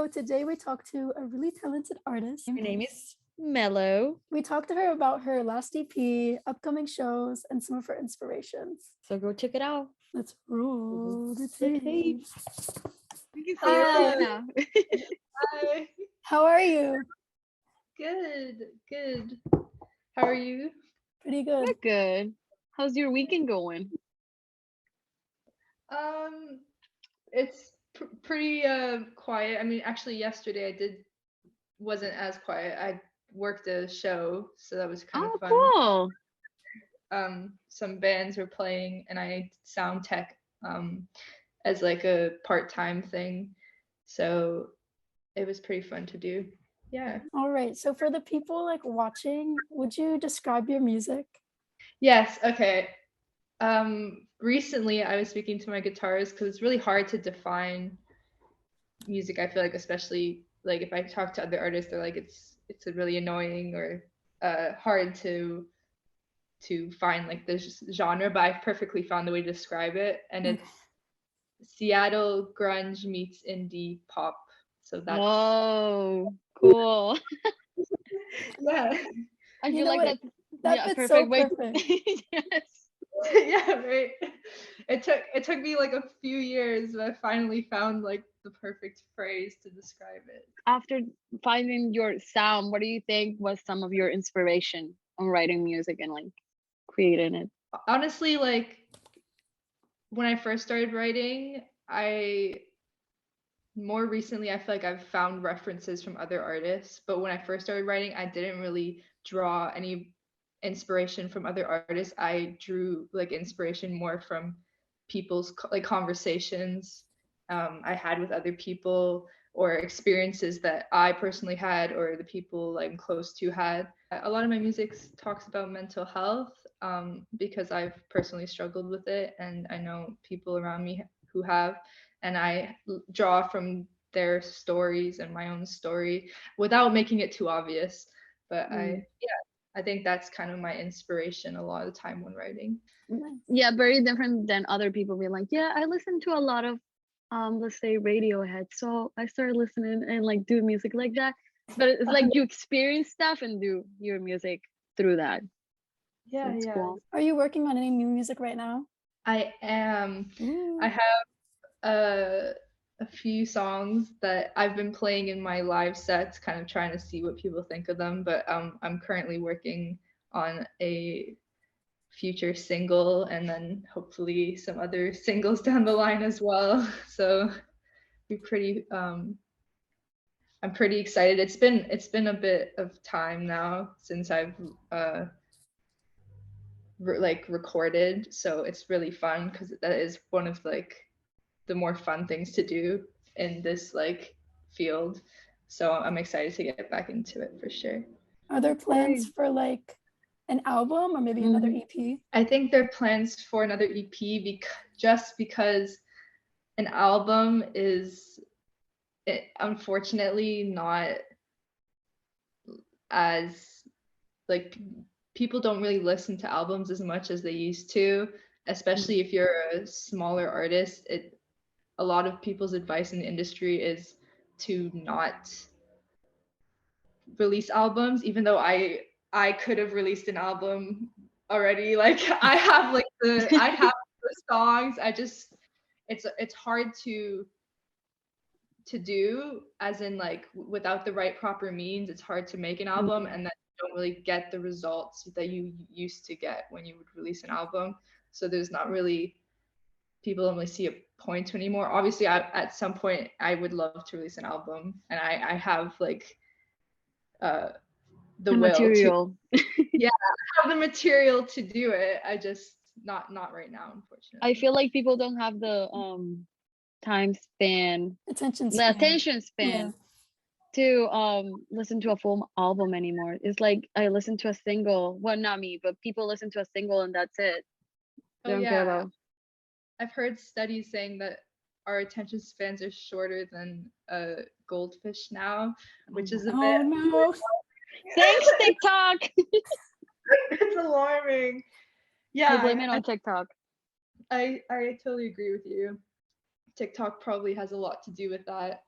So today we talked to a really talented artist. Her name is MELÓ. We talked to her about her last EP, upcoming shows, and some of her inspirations. So go check it out. Let's roll the tape. tape. We can see Hi. it now. Hi. How are you? Good. How are you? Pretty good. We're good. How's your weekend going? It's pretty quiet. I mean, actually, yesterday wasn't as quiet. I worked a show, so that was kind of fun. Cool. Some bands were playing, and I sound tech as like a part-time thing, so it was pretty fun to do. Yeah. All right. So for the people like watching, would you describe your music? Yes. Okay. Recently I was speaking to my guitarist because it's really hard to define music. I feel like, especially like if I talk to other artists, they're like it's really annoying or hard to find like the genre, but I've perfectly found the way to describe it, and it's Seattle grunge meets indie pop. So that's Whoa, cool. Yeah. I feel like that fits so perfect. Yes. Yeah, right. It took me like a few years, but I finally found like the perfect phrase to describe it. After finding your sound, what do you think was some of your inspiration on writing music and like creating it? Honestly, like when I first started writing, more recently I feel like I've found references from other artists, but when I first started writing, I didn't really draw any inspiration from other artists. I drew like inspiration more from people's like conversations I had with other people, or experiences that I personally had, or the people I'm close to had. A lot of my music talks about mental health because I've personally struggled with it, and I know people around me who have, and I draw from their stories and my own story without making it too obvious. But I think that's kind of my inspiration a lot of the time when writing. Yeah, very different than other people being like, yeah, I listen to a lot of let's say Radiohead, so I started listening and like do music like that. But it's like you experience stuff and do your music through that. Yeah, That's yeah. cool. Are you working on any new music right now? I am. Ooh. I have a few songs that I've been playing in my live sets, kind of trying to see what people think of them. But I'm currently working on a future single, and then hopefully some other singles down the line as well. So be pretty. I'm pretty excited. It's been a bit of time now since I've recorded, so it's really fun because that is one of like the more fun things to do in this like field. So I'm excited to get back into it for sure. Are there plans for like an album or maybe another EP? I think there are plans for another EP just because an album is unfortunately not as like people don't really listen to albums as much as they used to, especially if you're a smaller artist. A lot of people's advice in the industry is to not release albums, even though I could have released an album already. Like I have the songs. It's hard to do, as in like without the right proper means. It's hard to make an album, and then you don't really get the results that you used to get when you would release an album. So there's not really, people don't really see a point to anymore. Obviously at some point I would love to release an album, and I have like the will material. Yeah, I have the material to do it. I just not right now, unfortunately. I feel like people don't have the attention span to listen to a full album anymore. It's like I listen to a single. Well, not me, but people listen to a single and that's it. They don't care about. I've heard studies saying that our attention spans are shorter than a goldfish now, which is a bit. Oh no! Thanks, TikTok. It's alarming. Yeah, I blame it on TikTok. I totally agree with you. TikTok probably has a lot to do with that.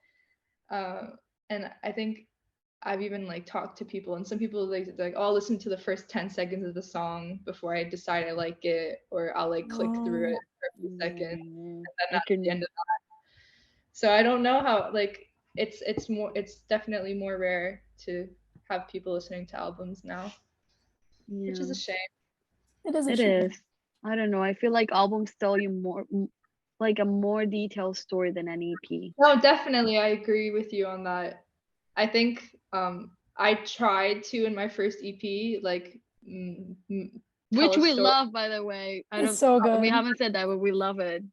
And I think I've even like talked to people, and some people like, oh, I'll listen to the first 10 seconds of the song before I decide I like it, or I'll like click through it for a few seconds, and then I that's the can. end of that. So I don't know how, like, it's definitely more rare to have people listening to albums now, which is Yeah, a shame. It is a it shame. is. I don't know. I feel like albums tell you more, like a more detailed story than an EP. No, definitely, I agree with you on that. I think I tried to in my first EP, like tell Which a we story. love, by the way. I It's don't. so We good. haven't said that, but we love it.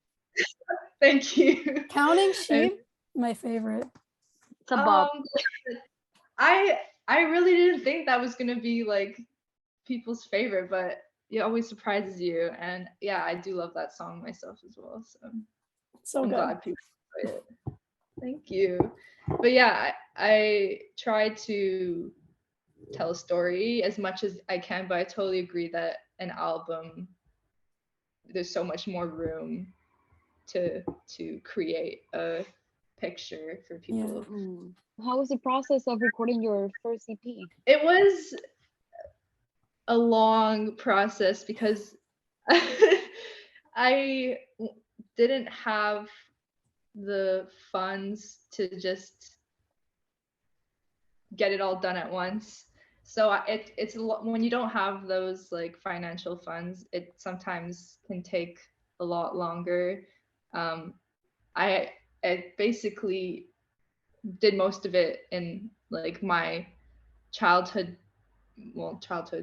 Thank you. Counting And, Sheep, my favorite. It's a bop. I I really didn't think that was gonna be like people's favorite, but it always surprises you. And yeah, I do love that song myself as well. So So I'm good. glad people enjoy it. Thank you. But yeah, I try to tell a story as much as I can, but I totally agree that an album, there's so much more room to create a picture for people. How was the process of recording your first EP? It was a long process because I didn't have the funds to just get it all done at once. So it's a lot when you don't have those like financial funds. It sometimes can take a lot longer. Um, I basically did most of it in like my childhood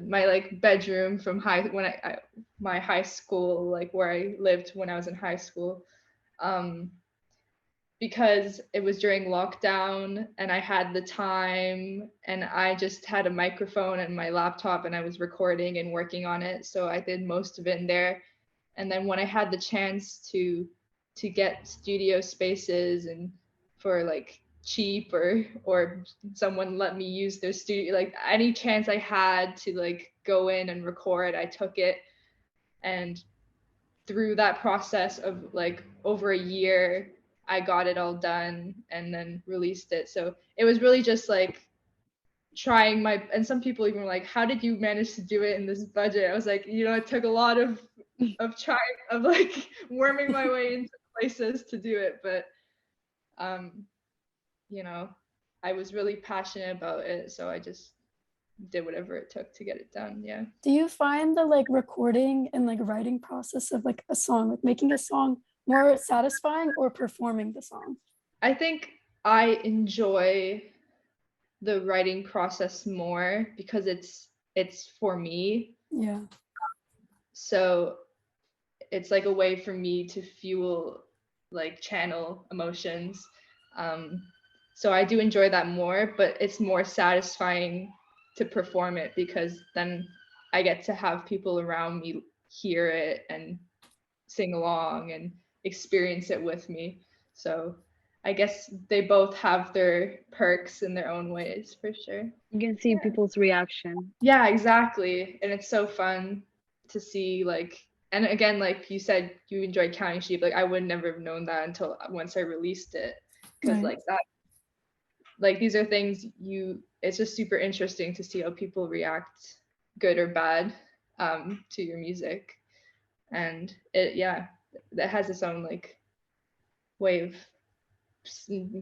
my like bedroom from my high school, like where I lived when I was in high school, um because it was during lockdown and I had the time and I just had a microphone and my laptop and I was recording and working on it, so I did most of it in there. And then when I had the chance to get studio spaces and for like cheap or someone let me use their studio, like any chance I had to like go in and record, I took it. And through that process of like over a year, I got it all done and then released it. So it was really just like trying my, and some people even were like, how did you manage to do it in this budget? I was like, it took a lot of trying, of like worming my way into places to do it. But you know, I was really passionate about it, so I just did whatever it took to get it done. Yeah. Do you find the like recording and like writing process of like a song, like making a song, more satisfying or performing the song? I think I enjoy the writing process more because it's for me. Yeah. So it's like a way for me to fuel, like channel emotions. So I do enjoy that more, but it's more satisfying to perform it because then I get to have people around me hear it and sing along and experience it with me. So I guess they both have their perks in their own ways, for sure. You can see people's reaction. Yeah, exactly. And it's so fun to see, like, and again, like you said, you enjoyed Counting Sheep. Like I would never have known that until once I released it. Because Right. like that, like these are things it's just super interesting to see how people react, good or bad, to your music. And that has its own like way of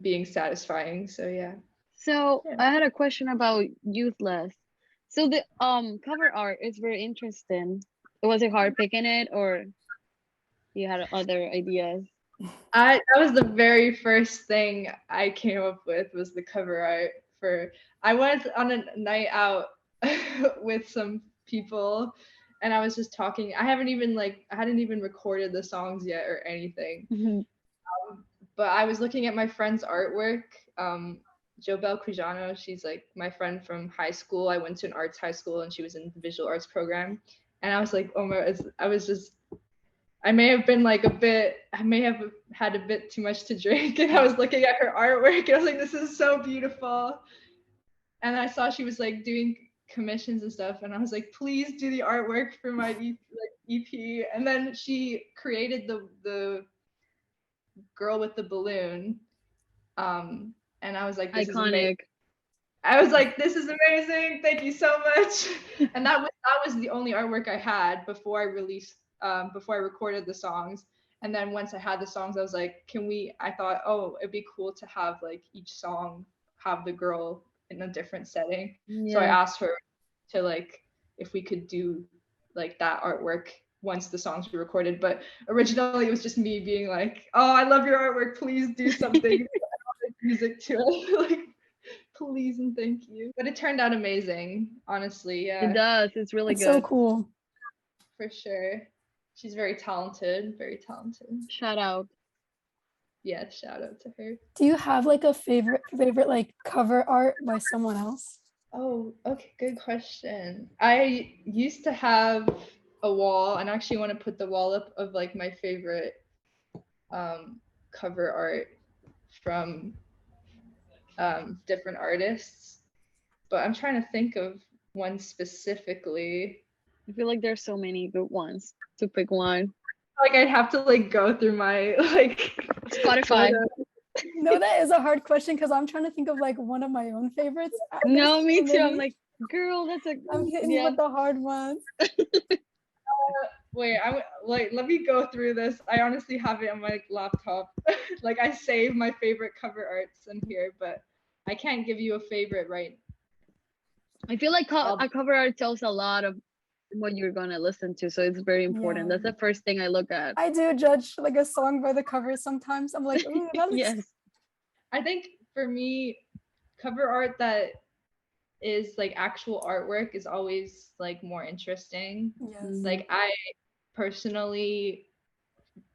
being satisfying. So yeah. So Yeah. I had a question about Youthless. So the cover art is very interesting. Was it hard picking it, or you had other ideas? That was the very first thing I came up with, was the cover art for. I went on a night out with some people and I was just talking. I hadn't even recorded the songs yet or anything. But I was looking at my friend's artwork. Jobel Quijano, she's like my friend from high school. I went to an arts high school and she was in the visual arts program. And I was like, oh my, I may have been like I may have had a bit too much to drink. And I was looking at her artwork and I was like, this is so beautiful. And I saw she was like doing commissions and stuff. And I was like, please do the artwork for my EP. And then she created the girl with the balloon. and I was like, this is amazing. Iconic. I was like, this is amazing. Thank you so much. And that was the only artwork I had before I recorded the songs. And then once I had the songs, I was like, I thought, oh, it'd be cool to have like each song have the girl in a different setting. Yeah. So I asked her to like, if we could do like that artwork once the songs were recorded. But originally it was just me being like, oh, I love your artwork. Please do something music to it. Like, please and thank you. But it turned out amazing, honestly. Yeah. It does. It's really It's good. so cool. For sure. She's very talented. Very talented. Shout out. Yeah, shout out to her. Do you have like a favorite like cover art by someone else? Oh, okay, good question. I used to have a wall, and I actually want to put the wall up of like my favorite cover art from different artists, but I'm trying to think of one specifically. I feel like there's so many good ones to pick one. Like I'd have to like go through my like Spotify. No, that is a hard question because I'm trying to think of like one of my own favorites. No, me too. I'm like, girl, that's a. I'm hitting you with the hard ones. Wait, let me go through this. I honestly have it on my laptop. Like I save my favorite cover arts in here, but I can't give you a favorite right. I feel like a cover art tells a lot of what you're gonna listen to, so it's very important. Yeah. That's the first thing I look at. I do judge like a song by the cover sometimes. I'm like, ooh, that looks... Yes. I think for me, cover art that is like actual artwork is always like more interesting. Yes. Like I personally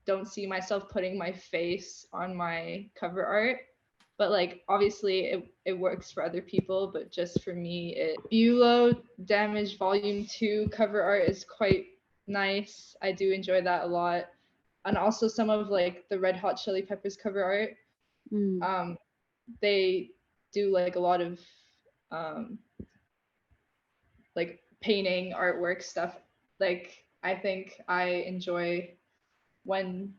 don't see myself putting my face on my cover art, but like obviously it works for other people, but just for me, MELÓ Damage Volume 2 cover art is quite nice. I do enjoy that a lot. And also some of like the Red Hot Chili Peppers cover art. They do like a lot of like painting, artwork stuff. Like I think I enjoy when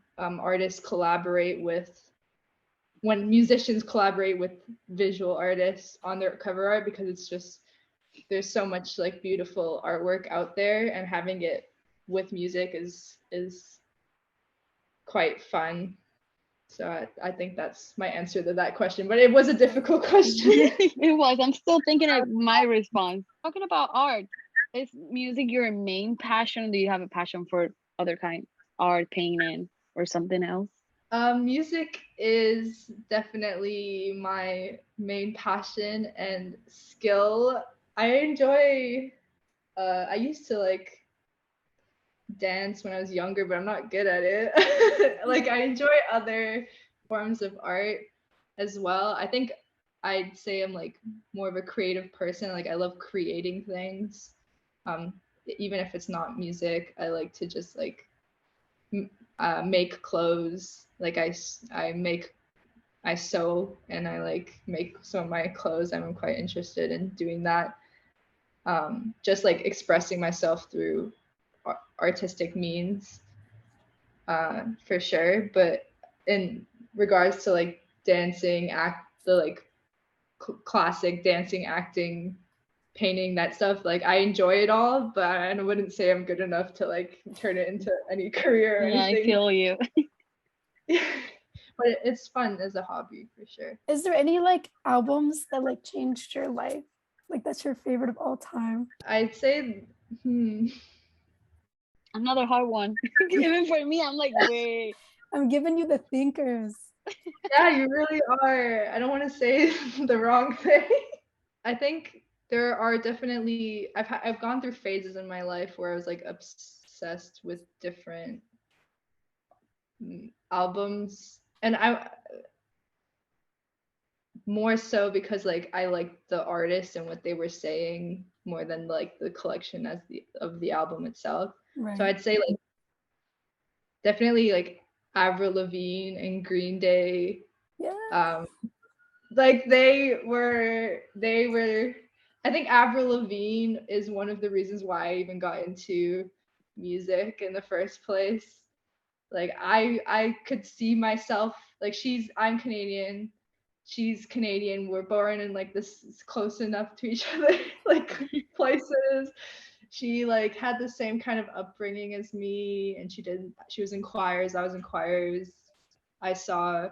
when musicians collaborate with visual artists on their cover art, because it's just there's so much like beautiful artwork out there, and having it with music is quite fun. So I think that's my answer to that question, but it was a difficult question. It was. I'm still thinking of my response. Talking about art, is music your main passion? Do you have a passion for other kind art, painting, or something else? Music is definitely my main passion and skill. I enjoy, I used to like dance when I was younger, but I'm not good at it. Like I enjoy other forms of art as well. I think I'd say I'm like more of a creative person. Like I love creating things. Even if it's not music, I like to just like make clothes. Like I sew and I like make some of my clothes. I'm quite interested in doing that. Just like expressing myself through artistic means, for sure. But in regards to like dancing, the like classic dancing, acting, painting, that stuff, like I enjoy it all, but I wouldn't say I'm good enough to like turn it into any career or anything. I feel you. But it's fun as a hobby for sure. Is there any like albums that like changed your life? Like that's your favorite of all time? I'd say Another hard one. Even for me, I'm like, wait. I'm giving you the thinkers. Yeah, you really are. I don't want to say the wrong thing. I think there are definitely I've gone through phases in my life where I was like obsessed with different albums, and I more so because like I liked the artist and what they were saying more than like the collection of the album itself. Right. So I'd say like definitely like Avril Lavigne and Green Day. Yeah. Like they were I think Avril Lavigne is one of the reasons why I even got into music in the first place. Like I could see myself, like I'm Canadian. she's Canadian. We're born in like this close enough to each other, like places. She like had the same kind of upbringing as me, and she was in choirs, I was in choirs. I saw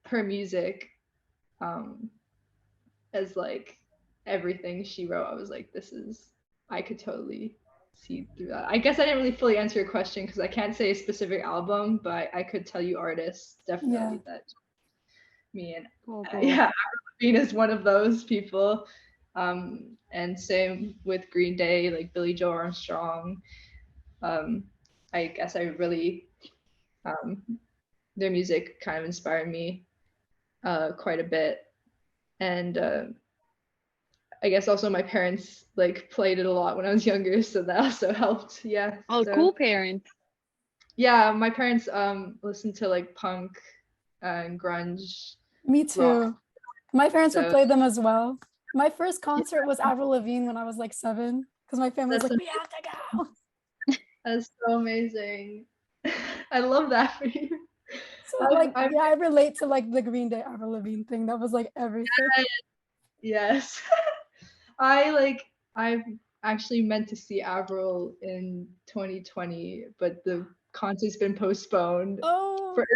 her music as like everything she wrote. I was like, I could totally see through that. I guess I didn't really fully answer your question because I can't say a specific album, but I could tell you artists definitely that me and yeah, Avril Lavigne is one of those people. And same with Green Day, like Billy Joe Armstrong. I guess I really their music kind of inspired me quite a bit. And I guess also my parents like played it a lot when I was younger, so that also helped. Yeah. Oh, so, cool parents. Yeah, my parents listened to like punk and grunge. Me too. Rock. My parents would play them as well. My first concert was Avril Lavigne when I was like 7, because my family was like, we have to go. That's so amazing. I love that for you. So like, yeah, I relate to like the Green Day Avril Lavigne thing. That was like everything. Yes. I've actually meant to see Avril in 2020, but the concert's been postponed for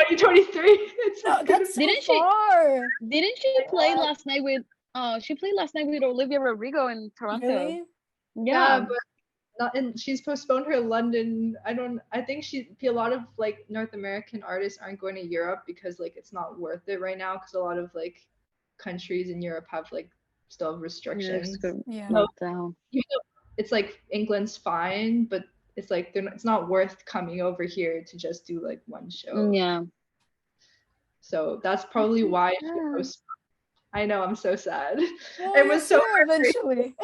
2023. It's no, that's so far. Didn't she play last night with she played last night with Olivia Rodrigo in Toronto? Really? Yeah, but not in, she's postponed her London. I think a lot of like North American artists aren't going to Europe because like it's not worth it right now because a lot of like countries in Europe have like still have restrictions. Lockdown. It's like England's fine, but it's like it's not worth coming over here to just do like one show. Yeah. So that's probably why she postponed. I know, I'm so sad. Well, it was so eventually.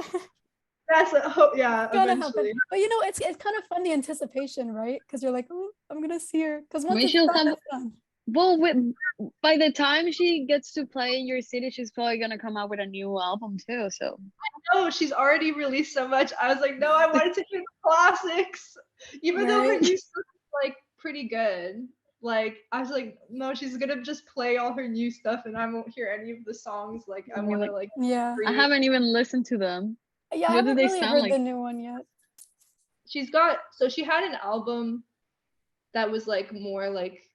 That's yeah, eventually. But you know, it's kind of fun, the anticipation, right? Because you're like, oh, I'm gonna see her. Because once she'll come. Well, by the time she gets to play in your city, she's probably gonna come out with a new album too. So I know she's already released so much. I was like, no, I wanted to hear the classics, even though her new stuff is like pretty good. Like I was like, no, she's gonna just play all her new stuff, and I won't hear any of the songs. Like I want to like. Yeah. I haven't even listened to them. Yeah, I haven't really heard the new one yet. She had an album that was like more like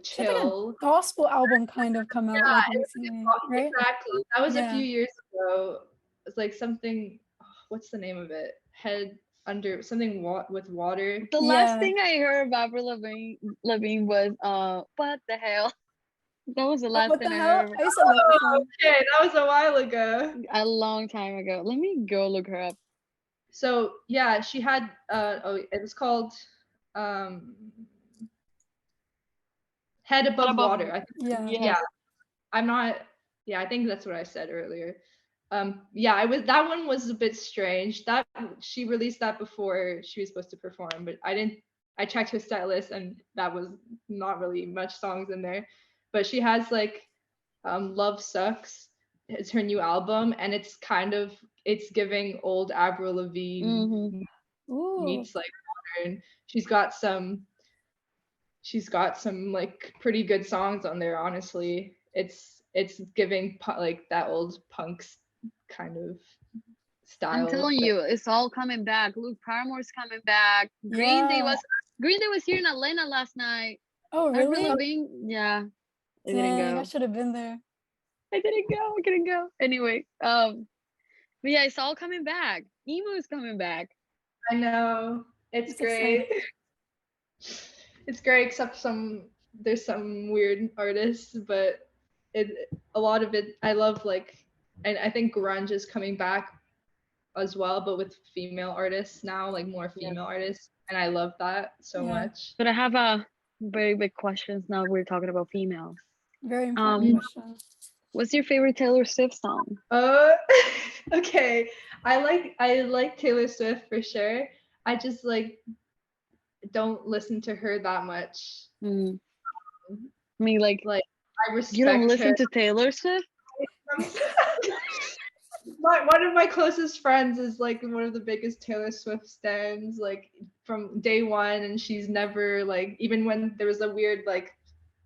chill. Like a gospel album kind of come out like recently, right? Exactly. That was a few years ago. It's like something. What's the name of it? Head under something with water. The last thing I heard of Avril Lavigne was what the hell. That was the last thing I heard. I used to love that song. Okay, that was a while ago. A long time ago. Let me go look her up. So yeah, she had it was called Head Above Water. I think, yeah. I'm not. Yeah, I think that's what I said earlier. That one was a bit strange. That she released that before she was supposed to perform, but I checked her set list and that was not really much songs in there. But she has like Love Sucks. It's her new album, and it's giving old Avril Lavigne meets like modern. She's got some like pretty good songs on there. Honestly, it's giving like that old punks kind of style. I'm telling you, it's all coming back. Luke Paramore's coming back. Green Day was here in Atlanta last night. Oh really? Avril Lavigne, yeah. I should have been there. I couldn't go. Anyway, but yeah, it's all coming back. Emo is coming back. I know. It's great. It's great, except there's some weird artists, but a lot of it I love, like, and I think grunge is coming back as well, but with female artists now, like more female artists, and I love that so much. But I have a very big question now. We're talking about females. Very important question. What's your favorite Taylor Swift song? Okay. I like Taylor Swift for sure. I just like don't listen to her that much. I mean, like I respect you don't listen her. to Taylor Swift? One of my closest friends is like one of the biggest Taylor Swift stans, like from day one, and she's never like, even when there was a weird like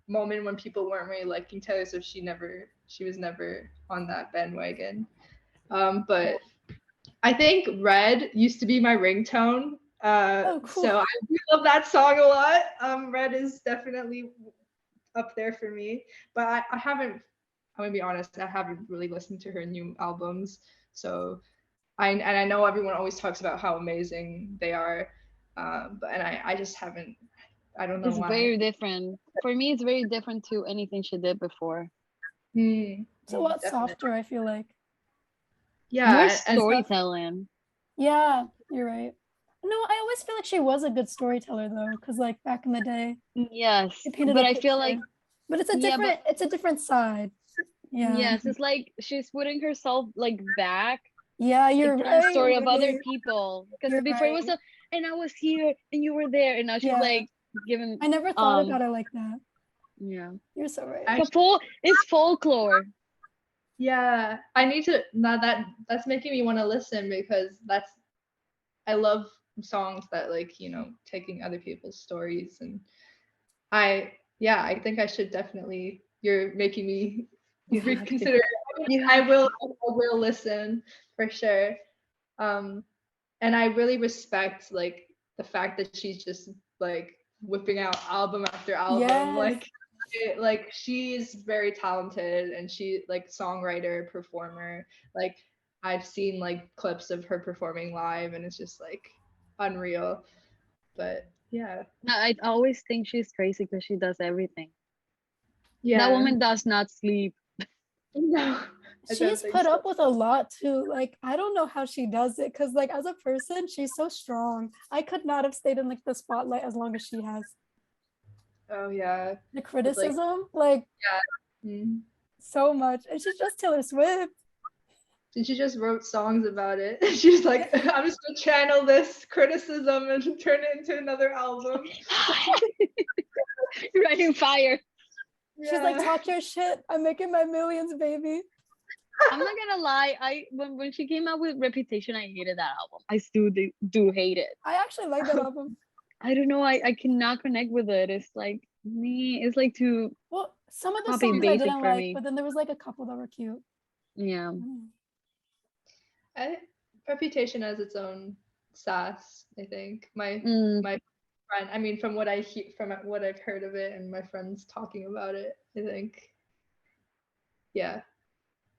moment when people weren't really liking Taylor Swift, she was never on that bandwagon. But I think Red used to be my ringtone. Oh, cool. So I do love that song a lot. Red is definitely up there for me. But I haven't, I'm gonna be honest, I haven't really listened to her new albums. So I know everyone always talks about how amazing they are. I just haven't, I don't know It's why. very different. For me, it's very different to anything she did before. It's a lot Definitely. softer, I feel like. Yeah, More and storytelling. Yeah, you're right. No, I always feel like she was a good storyteller though, because like back in the day, Yes, she painted but a I feel like picture. But it's a yeah, different, it's a different side. Yeah. yes, it's like she's putting herself like back Yeah, you're into the right. story of other Wait. people. Because You're before it was right. and I was here and you were there, and now she's Yeah. like giving. I never thought about it like that. Yeah, You're so right. it's folklore. yeah, I need to now that's making me want to listen because I love songs that like, you know, taking other people's stories and I think I should definitely, you're making me reconsider. I will listen for sure. And I really respect like the fact that she's just like whipping out album after album. Yes. Like she's very talented and she like songwriter, performer. Like I've seen like clips of her performing live and it's just like unreal. But yeah. I always think she's crazy because she does everything. Yeah. That woman does not sleep. No. She's put up with a lot too. Like, I don't know how she does it because, like, as a person, she's so strong. I could not have stayed in like the spotlight as long as she has. Oh yeah. The criticism, like so much. And she's just Taylor Swift. And she just wrote songs about it. She's like, I'm just gonna channel this criticism and turn it into another album. Writing fire. She's like, talk your shit. I'm making my millions, baby. I'm not gonna lie. When she came out with Reputation, I hated that album. I still do hate it. I actually like that album. I don't know. I cannot connect with it. It's like me. It's like too. Well, some of the Copy songs I basic didn't for like, me. but then there was like a couple that were cute. Yeah. Reputation has its own sass, I think. My friend, I mean, from what I hear, from what I've heard of it, and my friends talking about it, I think, yeah,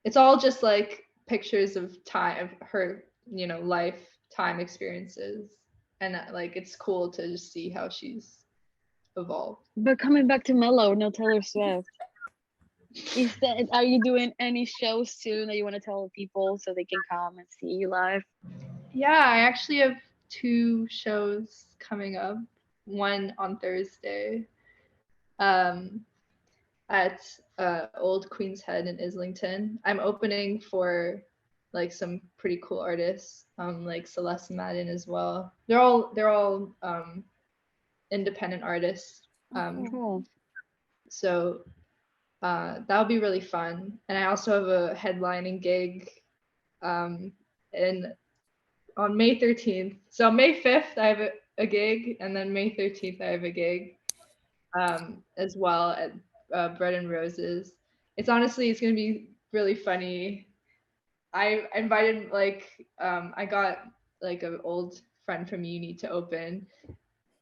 it's all just like pictures of time, of her, you know, lifetime experiences, and like it's cool to just see how she's evolved. But coming back to MELÓ, no Taylor Swift. Are you doing any shows soon that you want to tell people so they can come and see you live? Yeah, I actually have 2 shows coming up. One on Thursday, at Old Queen's Head in Islington. I'm opening for like some pretty cool artists, like Celeste Madden as well. They're all independent artists. Cool. So that'll be really fun. And I also have a headlining gig on May 13th. So May 5th I have a gig, and then May 13th I have a gig as well at Bread and Roses. It's gonna be really funny. I invited like I got like an old friend from uni to open,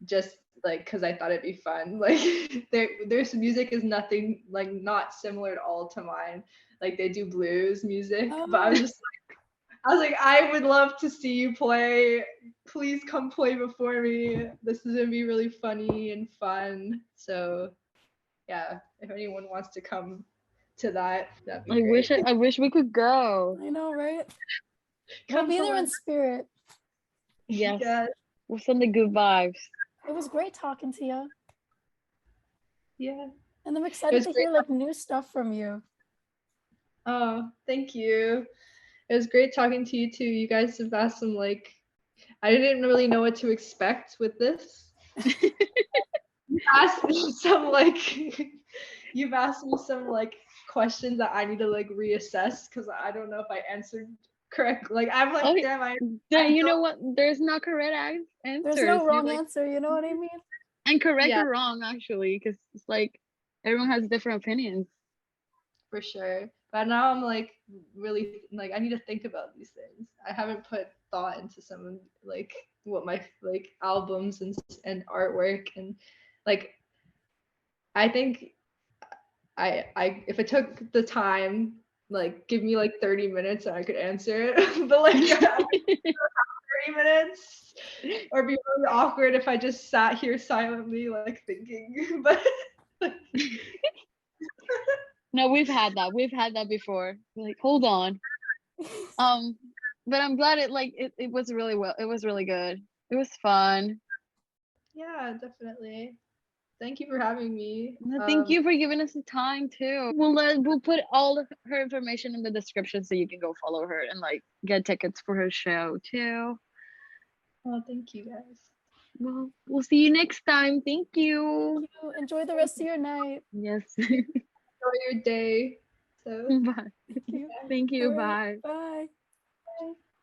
just like because I thought it'd be fun. Like their music is not similar at all to mine. Like they do blues music, but I was like, I would love to see you play. Please come play before me. This is gonna be really funny and fun. So yeah, if anyone wants to come to that, that'd be great. I wish we could go. I know, right? We'll be there in spirit. Yes. Yeah. With some of the good vibes. It was great talking to you. Yeah. And I'm excited to hear like new stuff from you. Oh, thank you. It was great talking to you too. You guys have asked some like, I didn't really know what to expect with this. You've asked me some questions that I need to like reassess because I don't know if I answered correct. Like I'm like, you know what? There's no correct answer. There's no wrong answer. You know what I mean? And correct or wrong actually, because it's like Everyone has different opinions. For sure. But now I'm like really like I need to think about these things. I haven't put thought into some of like what my like albums and artwork and like I think I if it took the time, like give me like 30 minutes and I could answer it. But like 30 minutes or be really awkward if I just sat here silently like thinking. But No, we've had that. We've had that before. Like, hold on. But I'm glad it was really well. It was really good. It was fun. yeah, definitely. Thank you for having me. No, thank you for giving us the time too. We'll put all of her information in the description so you can go follow her and like get tickets for her show too. Oh, thank you guys. Well, we'll see you next time. Thank you. Thank you. Enjoy the rest of your night. Yes. Enjoy your day. So Bye. Thank you. Thank you. All right, Bye. bye.